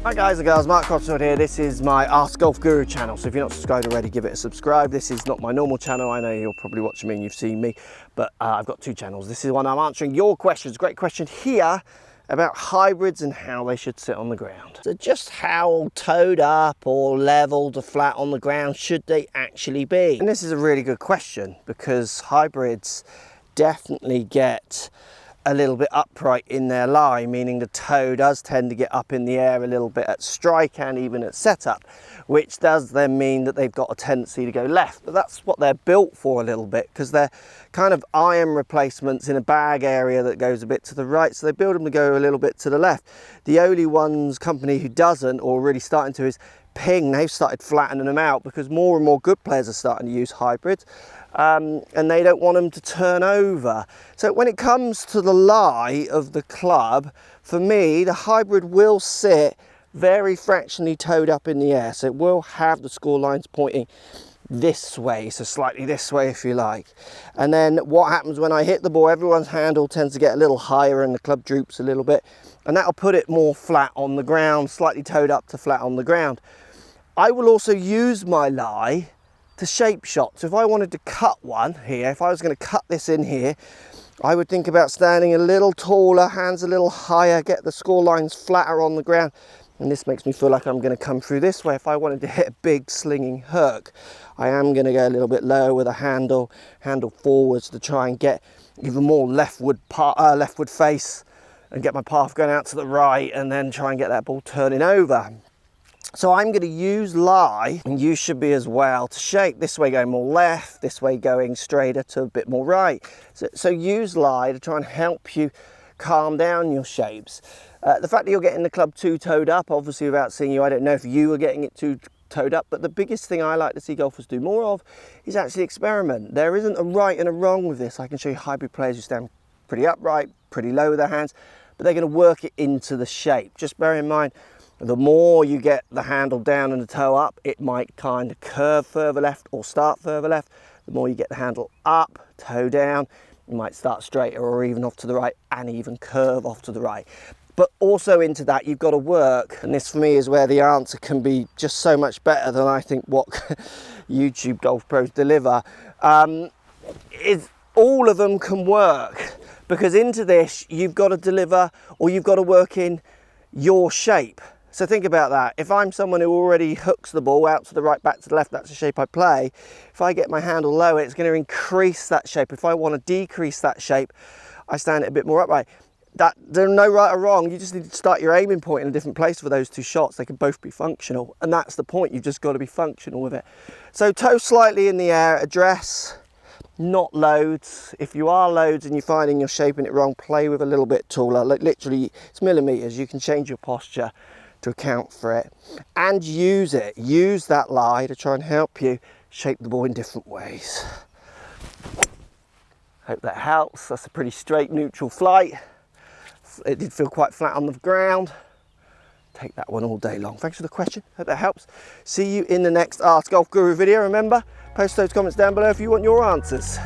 Hi guys and girls, Mark Cotswold here. This is my Ask Golf Guru channel, so if you're not subscribed already, give it a subscribe. This is not my normal channel. I know you're probably watching me and you've seen me, but I've got two channels. This is one I'm answering your questions. Great question here about hybrids and how they should sit on the ground. So just how toed up or leveled or flat on the ground should they actually be? And this is a really good question because hybrids definitely get a little bit upright in their lie, meaning the toe does tend to get up in the air a little bit at strike and even at setup, which does then mean that they've got a tendency to go left. But that's what they're built for a little bit, because they're kind of iron replacements in a bag area that goes a bit to the right, so they build them to go a little bit to the left. The only company who doesn't, or really starting to, is Ping. They've started flattening them out because more and more good players are starting to use hybrids. And they don't want them to turn over. So when it comes to the lie of the club, for me, the hybrid will sit very fractionally toed up in the air. So it will have the score lines pointing this way, so slightly this way if you like. And then what happens when I hit the ball, everyone's handle tends to get a little higher and the club droops a little bit. And that'll put it more flat on the ground, slightly toed up to flat on the ground. I will also use my lie to shape shot. So if I wanted to cut one here, if I was going to cut this in here, I would think about standing a little taller, hands a little higher, get the score lines flatter on the ground. And this makes me feel like I'm going to come through this way. If I wanted to hit a big slinging hook, I am going to go a little bit lower with a handle forwards to try and get even more leftward face and get my path going out to the right, and then try and get that ball turning over. So I'm going to use lie, and you should be as well, to shape this way going more left, this way going straighter to a bit more right. So use lie to try and help you calm down your shapes. The fact that you're getting the club too toed up, obviously without seeing you, I don't know if you are getting it too toed up, but the biggest thing I like to see golfers do more of is actually experiment. There isn't a right and a wrong with this. I can show you hybrid players who stand pretty upright, pretty low with their hands, but they're going to work it into the shape. Just bear in mind, the more you get the handle down and the toe up, it might kind of curve further left or start further left. The more you get the handle up, toe down, you might start straighter or even off to the right and even curve off to the right. But also into that, you've got to work. And this for me is where the answer can be just so much better than I think what YouTube golf pros deliver. Is all of them can work, because into this, you've got to deliver, or you've got to work in your shape. So think about that. If I'm someone who already hooks the ball out to the right, back to the left, that's the shape I play. If I get my handle lower, it's going to increase that shape. If I want to decrease that shape, I stand it a bit more upright. There's no right or wrong. You just need to start your aiming point in a different place for those two shots. They can both be functional, and that's the point. You've just got to be functional with it. So toe slightly in the air, address, not loads. If you are loads and you're finding you're shaping it wrong, play with a little bit taller. Like literally, it's millimeters. You can change your posture to account for it, and use that lie to try and help you shape the ball in different ways. Hope that helps. That's a pretty straight neutral flight. It did feel quite flat on the ground. Take that one all day long. Thanks for the question. Hope that helps. See you in the next Ask Golf Guru video. Remember, post those comments down below if you want your answers.